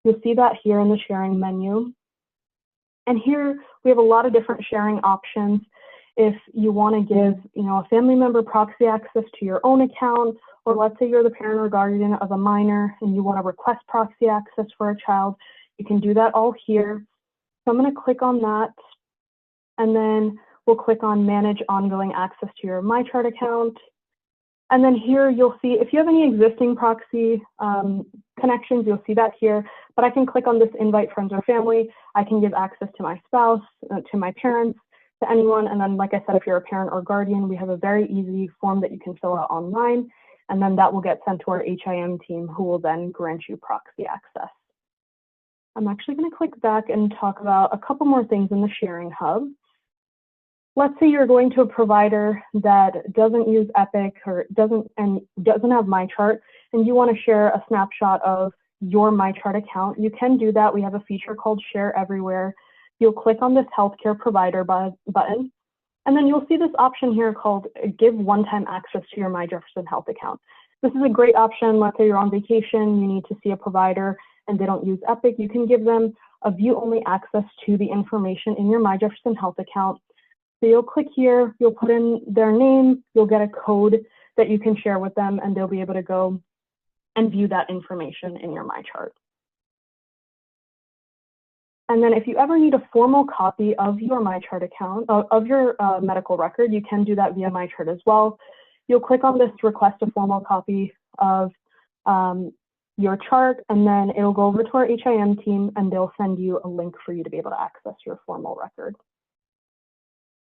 [SPEAKER 4] You'll see that here in the sharing menu. And here we have a lot of different sharing options. If you want to give, a family member proxy access to your own account, or let's say you're the parent or guardian of a minor and you want to request proxy access for a child, you can do that all here. So I'm going to click on that, and then we'll click on Manage Ongoing Access to your MyChart account. And then here you'll see if you have any existing proxy connections, you'll see that here. But I can click on this Invite Friends or Family. I can give access to my spouse, to my parents, to anyone. And then, like I said, if you're a parent or guardian, we have a very easy form that you can fill out online. And then that will get sent to our HIM team, who will then grant you proxy access. I'm actually going to click back and talk about a couple more things in the Sharing Hub. Let's say you're going to a provider that doesn't use Epic or doesn't have MyChart, and you want to share a snapshot of your MyChart account. You can do that. We have a feature called Share Everywhere. You'll click on this healthcare provider button, and then you'll see this option here called Give One-Time Access to your MyJeffersonHealth account. This is a great option. Let's say you're on vacation, you need to see a provider, and they don't use Epic. You can give them a view-only access to the information in your MyJeffersonHealth account. So you'll click here, you'll put in their name, you'll get a code that you can share with them, and they'll be able to go and view that information in your MyChart. And then if you ever need a formal copy of your MyChart account, of your medical record, you can do that via MyChart as well. You'll click on this Request a Formal Copy of your chart, and then it'll go over to our HIM team, and they'll send you a link for you to be able to access your formal record.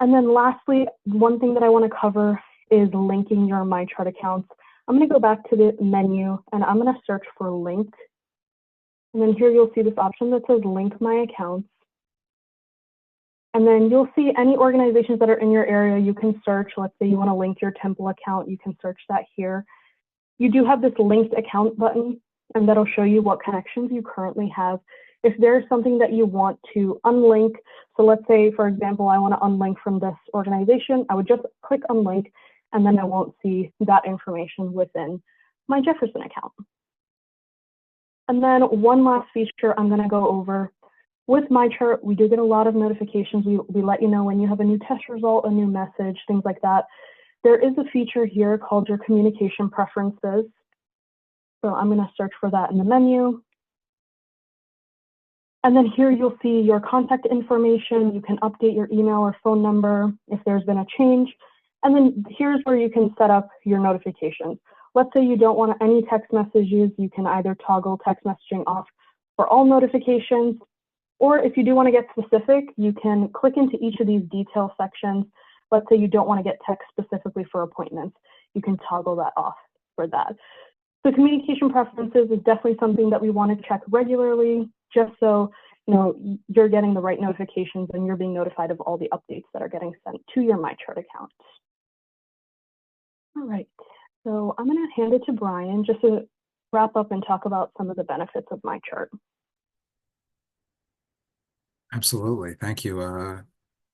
[SPEAKER 4] And then lastly, one thing that I want to cover is linking your MyChart accounts. I'm going to go back to the menu, and I'm going to search for link. And then here you'll see this option that says Link My Accounts. And then you'll see any organizations that are in your area you can search. Let's say you want to link your Temple account, you can search that here. You do have this linked account button, and that'll show you what connections you currently have. If there's something that you want to unlink, so let's say, for example, I want to unlink from this organization, I would just click unlink, and then I won't see that information within my Jefferson account. And then one last feature I'm going to go over. With MyChart, we do get a lot of notifications. We let you know when you have a new test result, a new message, things like that. There is a feature here called your communication preferences. So I'm going to search for that in the menu. And then here you'll see your contact information. You can update your email or phone number if there's been a change. And then here's where you can set up your notifications. Let's say you don't want any text messages. You can either toggle text messaging off for all notifications, or if you do want to get specific, you can click into each of these detail sections. Let's say you don't want to get text specifically for appointments. You can toggle that off for that. So communication preferences is definitely something that we want to check regularly, just so you're getting the right notifications and you're being notified of all the updates that are getting sent to your MyChart account. All right, so I'm going to hand it to Brian just to wrap up and talk about some of the benefits of MyChart.
[SPEAKER 3] Absolutely. Thank you,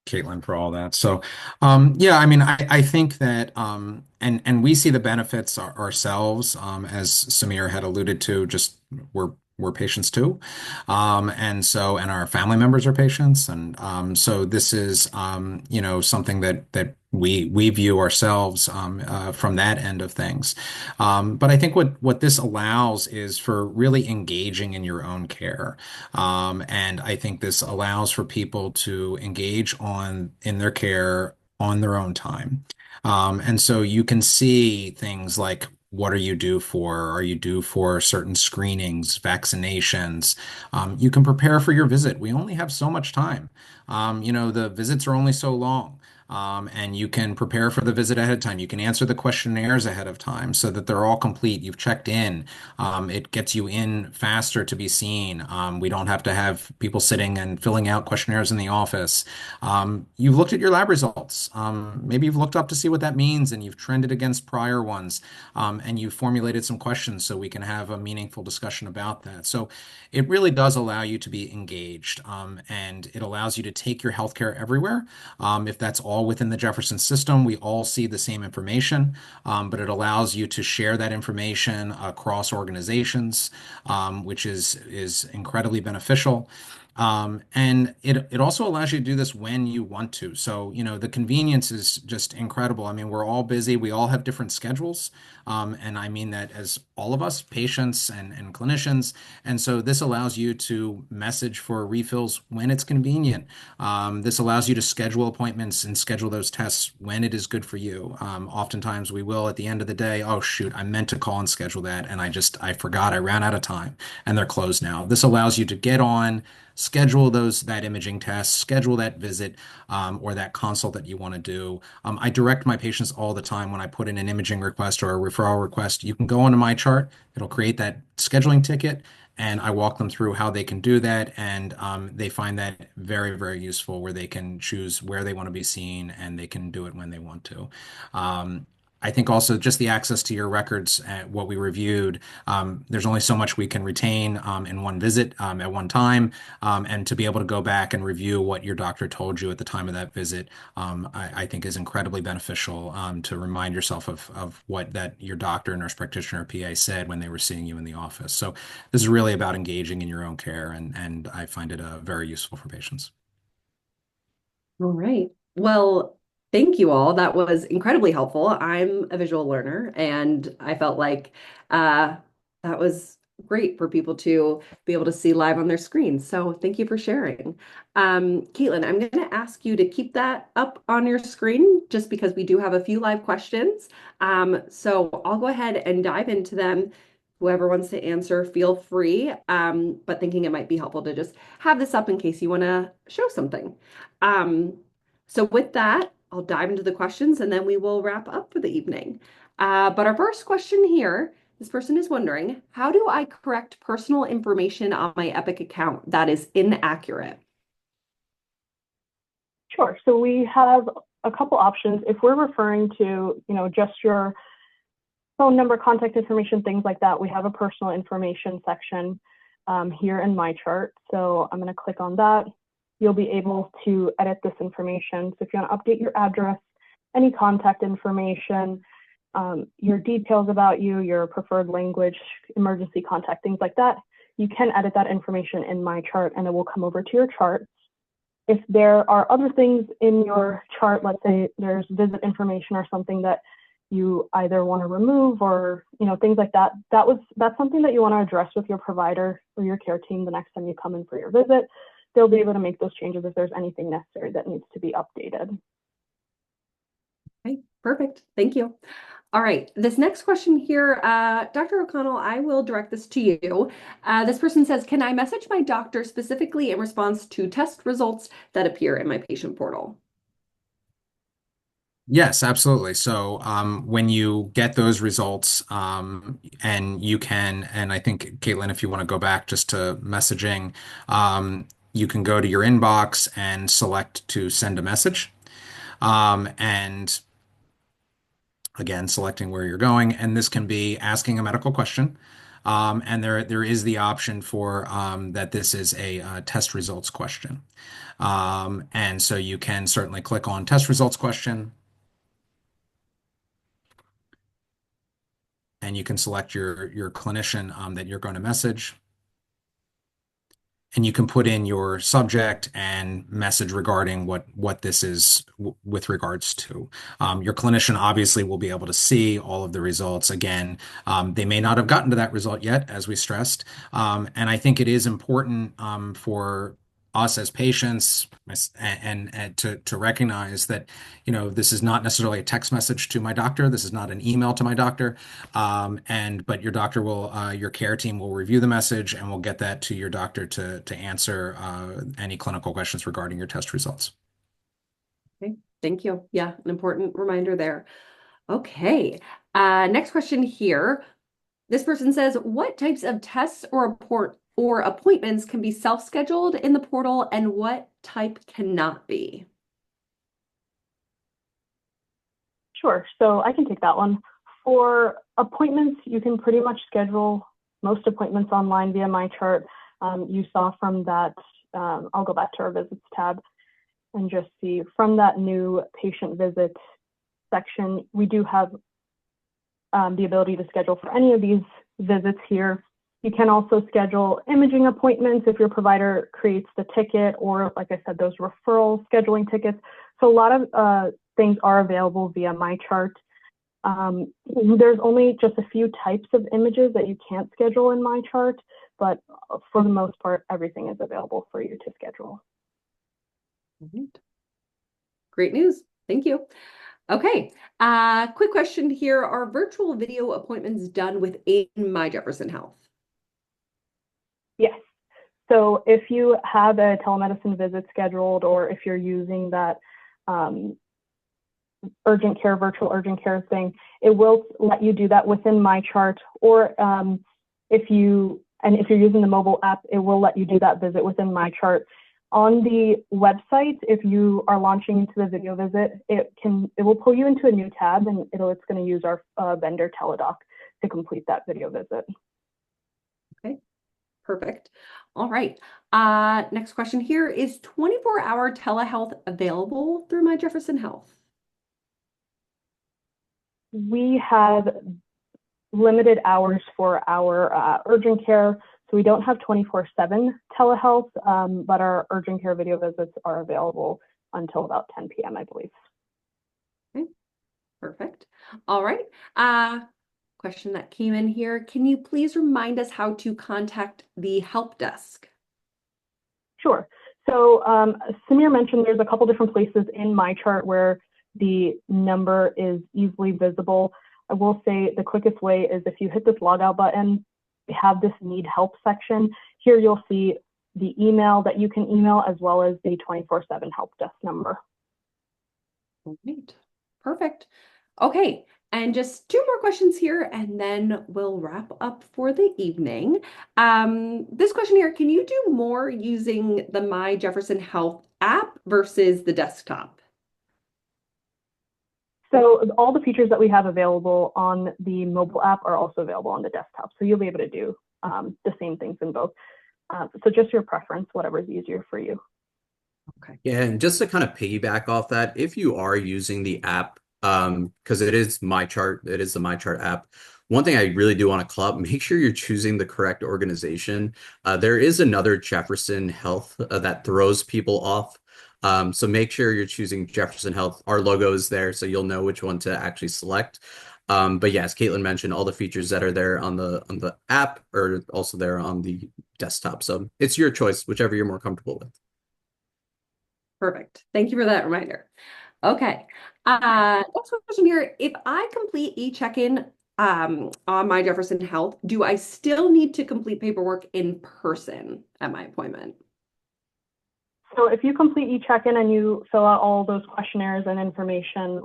[SPEAKER 3] Caitlin, for all that. So, yeah, I mean, I think that, and we see the benefits ourselves, as Samir had alluded to, just we're patients too. And our family members are patients. And, so this is, something that we view ourselves, from that end of things. But I think what this allows is for really engaging in your own care. And I think this allows for people to engage in their care on their own time. And so you can see things like, what are you due for? Are you due for certain screenings, vaccinations? You can prepare for your visit. We only have so much time. The visits are only so long. And you can prepare for the visit ahead of time. You can answer the questionnaires ahead of time so that they're all complete. You've checked in. It gets you in faster to be seen. We don't have to have people sitting and filling out questionnaires in the office. You've looked at your lab results. Maybe you've looked up to see what that means and you've trended against prior ones. And you've formulated some questions so we can have a meaningful discussion about that. So it really does allow you to be engaged, and it allows you to take your healthcare everywhere. If that's all within the Jefferson system, we all see the same information, but it allows you to share that information across organizations, which is incredibly beneficial. And it also allows you to do this when you want to. So, the convenience is just incredible. I mean, we're all busy. We all have different schedules. And I mean that as all of us, patients and clinicians. And so this allows you to message for refills when it's convenient. This allows you to schedule appointments and schedule those tests when it is good for you. Oftentimes we will at the end of the day, oh shoot, I meant to call and schedule that. And I forgot, I ran out of time and they're closed now. This allows you to get on, schedule that imaging test, schedule that visit, or that consult that you want to do. I direct my patients all the time when I put in an imaging request or a referral request. You can go onto my chart, it'll create that scheduling ticket, and I walk them through how they can do that. And they find that very, very useful, where they can choose where they want to be seen and they can do it when they want to. I think also just the access to your records, what we reviewed, there's only so much we can retain in one visit at one time. And to be able to go back and review what your doctor told you at the time of that visit, I think is incredibly beneficial, to remind yourself of what that your doctor, nurse practitioner, or PA said when they were seeing you in the office. So this is really about engaging in your own care, and I find it very useful for patients.
[SPEAKER 1] All right. Well, thank you all. That was incredibly helpful. I'm a visual learner, and I felt like that was great for people to be able to see live on their screens. So thank you for sharing. Caitlin, I'm going to ask you to keep that up on your screen just because we do have a few live questions. So I'll go ahead and dive into them. Whoever wants to answer, feel free. But thinking it might be helpful to just have this up in case you want to show something. Um, so with that, I'll dive into the questions and then we will wrap up for the evening. But our first question here, this person is wondering, how do I correct personal information on my Epic account that is inaccurate?
[SPEAKER 4] Sure. So we have a couple options. If we're referring to, just your phone number, contact information, things like that, we have a personal information section here in my chart. So I'm going to click on that. You'll be able to edit this information. So if you want to update your address, any contact information, your details about you, your preferred language, emergency contact, things like that, you can edit that information in my chart and it will come over to your chart. If there are other things in your chart, let's say there's visit information or something that you either want to remove or things like that, that's something that you want to address with your provider or your care team the next time you come in for your visit. They'll be able to make those changes if there's anything necessary that needs to be updated.
[SPEAKER 1] Okay, perfect. Thank you. All right, this next question here, Dr. O'Connell, I will direct this to you. This person says, can I message my doctor specifically in response to test results that appear in my patient portal?
[SPEAKER 3] Yes, absolutely. So when you get those results, and you can, and I think, Caitlin, if you want to go back just to messaging, you can go to your inbox and select to send a message. And again, selecting where you're going. And this can be asking a medical question. And there is the option for that this is a test results question. And so you can certainly click on test results question. And you can select your clinician that you're going to message. And you can put in your subject and message regarding what this is with regards to. Your clinician obviously will be able to see all of the results. Again, they may not have gotten to that result yet, as we stressed. And I think it is important for us as patients and to recognize that this is not necessarily a text message to my doctor. This is not an email to my doctor. But your doctor your care team will review the message and will get that to your doctor to answer any clinical questions regarding your test results.
[SPEAKER 1] Okay, Thank you. Yeah, an important reminder there. Okay. Next question here. This person says, what types of tests or appointments can be self-scheduled in the portal and what type cannot be?
[SPEAKER 4] Sure. So I can take that one. For appointments, you can pretty much schedule most appointments online via MyChart. You saw from that, I'll go back to our visits tab and just see from that new patient visit section, we do have the ability to schedule for any of these visits here. You can also schedule imaging appointments if your provider creates the ticket, or like I said, those referral scheduling tickets. So a lot of things are available via MyChart. There's only just a few types of images that you can't schedule in MyChart, but for the most part, everything is available for you to schedule.
[SPEAKER 1] Great news. Thank you. Okay. Quick question here. Are virtual video appointments done within MyJeffersonHealth?
[SPEAKER 4] Yes. So if you have a telemedicine visit scheduled, or if you're using that urgent care, virtual urgent care thing, it will let you do that within MyChart. Or if you're using the mobile app, it will let you do that visit within MyChart. On the website, if you are launching into the video visit, it will pull you into a new tab, and it's going to use our vendor Teladoc to complete that video visit.
[SPEAKER 1] Okay, perfect. All right. Next question here. Is 24-hour telehealth available through MyJeffersonHealth?
[SPEAKER 4] We have limited hours for our urgent care. So we don't have 24/7 telehealth, but our urgent care video visits are available until about 10 p.m., I believe.
[SPEAKER 1] Okay, perfect. All right. Question that came in here. Can you please remind us how to contact the help desk?
[SPEAKER 4] Sure. So Samir mentioned there's a couple different places in MyChart where the number is easily visible. I will say the quickest way is if you hit this logout button, we have this need help section. Here you'll see the email that you can email, as well as the 24/7 help desk number.
[SPEAKER 1] Great. Perfect. Okay. And just two more questions here, and then we'll wrap up for the evening. This question here, can you do more using the MyJeffersonHealth app versus the desktop?
[SPEAKER 4] So all the features that we have available on the mobile app are also available on the desktop. So you'll be able to do the same things in both. So just your preference, whatever is easier for you.
[SPEAKER 2] Okay. Yeah, and just to kind of piggyback off that, if you are using the app, because it is MyChart, it is the MyChart app. One thing I really do want to call out, make sure you're choosing the correct organization. There is another Jefferson Health that throws people off. So make sure you're choosing Jefferson Health. Our logo is there, so you'll know which one to actually select. But yeah, as Caitlin mentioned, all the features that are there on the app are also there on the desktop. So it's your choice, whichever you're more comfortable with.
[SPEAKER 1] Perfect. Thank you for that reminder. Okay. Next question here. If I complete e-check-in on MyJeffersonHealth, do I still need to complete paperwork in person at my appointment?
[SPEAKER 4] So if you complete e-check-in and you fill out all those questionnaires and information,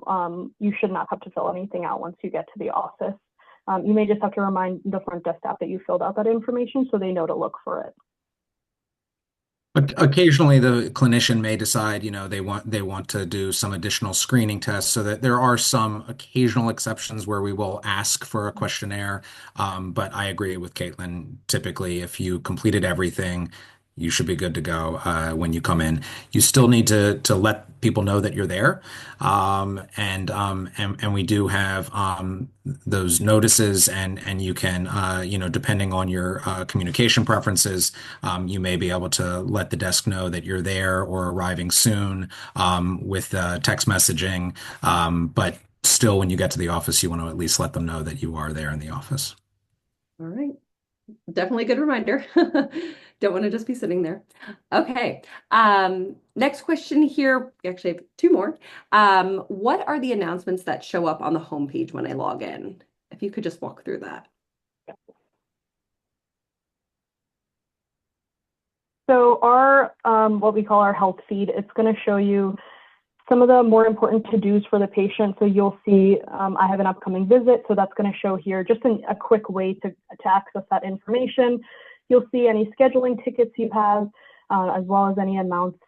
[SPEAKER 4] you should not have to fill anything out once you get to the office. You may just have to remind the front desk staff that you filled out that information so they know to look for it.
[SPEAKER 3] But occasionally the clinician may decide, they want to do some additional screening tests, so that there are some occasional exceptions where we will ask for a questionnaire. But I agree with Caitlin. Typically, if you completed everything, you should be good to go when you come in. You still need to let people know that you're there, and we do have those notices, and you can depending on your communication preferences, you may be able to let the desk know that you're there or arriving soon with text messaging. But still, when you get to the office, you want to at least let them know that you are there in the office.
[SPEAKER 1] All right. Definitely a good reminder. Don't want to just be sitting there. Okay. Next question here. We actually have two more. What are the announcements that show up on the homepage when I log in? If you could just walk through that.
[SPEAKER 4] So our what we call our health feed, it's going to show you some of the more important to-dos for the patient. So you'll see I have an upcoming visit, so that's going to show here just a quick way to access that information. You'll see any scheduling tickets you have, as well as any amounts,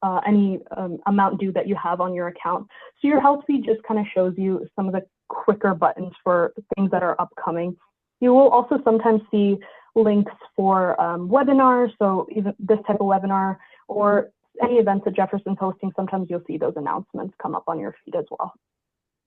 [SPEAKER 4] amount due that you have on your account. So your health feed just kind of shows you some of the quicker buttons for things that are upcoming. You will also sometimes see links for webinars, so even this type of webinar or any events that Jefferson's hosting, sometimes you'll see those announcements come up on your feed as well.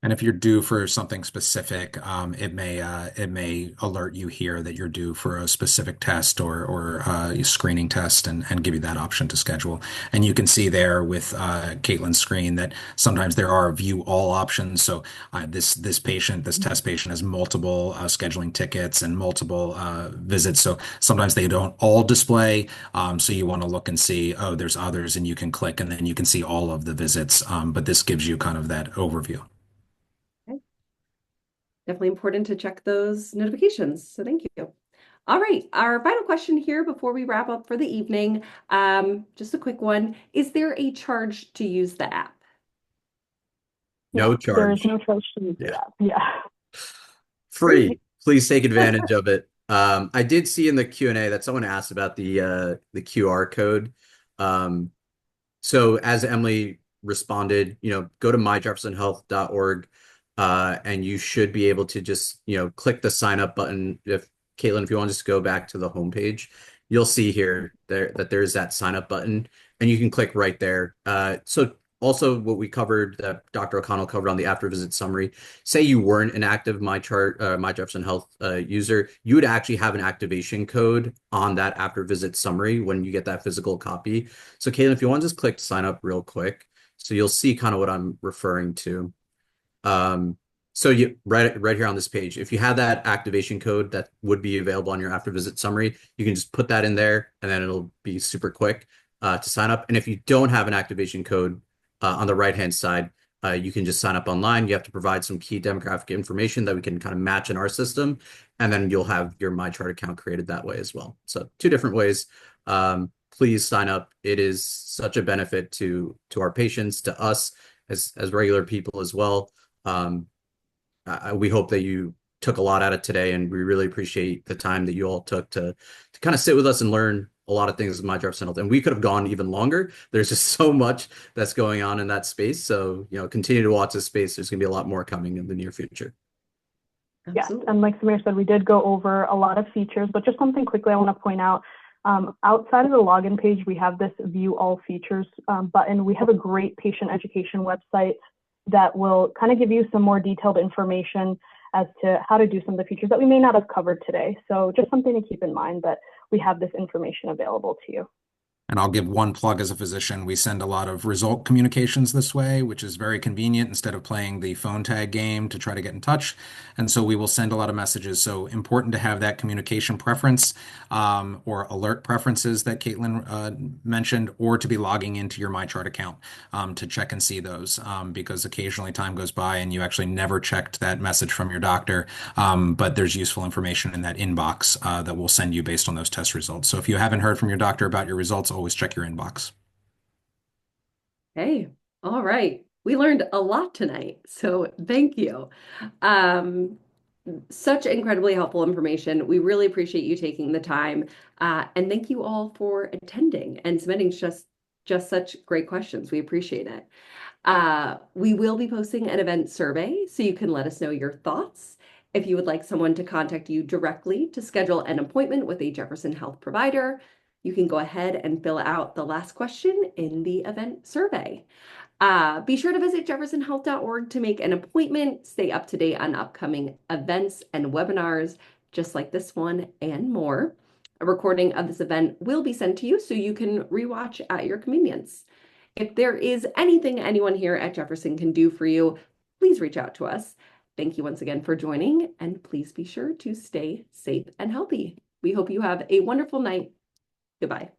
[SPEAKER 3] And if you're due for something specific, it may alert you here that you're due for a specific test or a screening test and give you that option to schedule. And you can see there with Caitlin's screen that sometimes there are view all options. So this test patient has multiple scheduling tickets and multiple visits. So sometimes they don't all display. So you want to look and see, oh, there's others, and you can click and then you can see all of the visits. But this gives you kind of that overview.
[SPEAKER 1] Definitely important to check those notifications. So thank you. All right, our final question here before we wrap up for the evening, just a quick one. Is there a charge to use the app?
[SPEAKER 2] No charge.
[SPEAKER 4] There is no charge to use the app. Yeah.
[SPEAKER 2] Free. Please take advantage of it. I did see in the Q&A that someone asked about the QR code. So as Emily responded, go to myjeffersonhealth.org. And you should be able to just, click the sign up button. Caitlin, if you want to just go back to the homepage, you'll see here that there's that sign up button and you can click right there. So also what we covered, that Dr. O'Connell covered on the after visit summary, say you weren't an active My Jefferson Health user, you would actually have an activation code on that after visit summary when you get that physical copy. So Caitlin, if you want to just click sign up real quick, so you'll see kind of what I'm referring to. So you right here on this page, if you have that activation code that would be available on your after visit summary, you can just put that in there and then it'll be super quick to sign up. And if you don't have an activation code on the right hand side, you can just sign up online. You have to provide some key demographic information that we can kind of match in our system, and then you'll have your MyChart account created that way as well. So 2 different ways. Please sign up. It is such a benefit to our patients, to us as regular people as well. We hope that you took a lot out of today, and we really appreciate the time that you all took to kind of sit with us and learn a lot of things with My Jefferson Health. And we could have gone even longer. There's just so much that's going on in that space. So, continue to watch this space. There's going to be a lot more coming in the near future.
[SPEAKER 4] Yes, and like Samir said, we did go over a lot of features, but just something quickly I want to point out. Outside of the login page, we have this view all features button. We have a great patient education website that will kind of give you some more detailed information as to how to do some of the features that we may not have covered today. So just something to keep in mind, that we have this information available to you.
[SPEAKER 3] And I'll give one plug as a physician. We send a lot of result communications this way, which is very convenient instead of playing the phone tag game to try to get in touch. And so we will send a lot of messages. So important to have that communication preference or alert preferences that Caitlin mentioned, or to be logging into your MyChart account to check and see those, because occasionally time goes by and you actually never checked that message from your doctor. But there's useful information in that inbox that we'll send you based on those test results. So if you haven't heard from your doctor about your results, always check your inbox.
[SPEAKER 1] Hey, all right. We learned a lot tonight, so thank you. Such incredibly helpful information. We really appreciate you taking the time, and thank you all for attending and submitting just such great questions. We appreciate it. We will be posting an event survey, so you can let us know your thoughts. If you would like someone to contact you directly to schedule an appointment with a Jefferson Health provider, you can go ahead and fill out the last question in the event survey. Be sure to visit jeffersonhealth.org to make an appointment, stay up to date on upcoming events and webinars, just like this one and more. A recording of this event will be sent to you so you can rewatch at your convenience. If there is anything anyone here at Jefferson can do for you, please reach out to us. Thank you once again for joining, and please be sure to stay safe and healthy. We hope you have a wonderful night. Goodbye.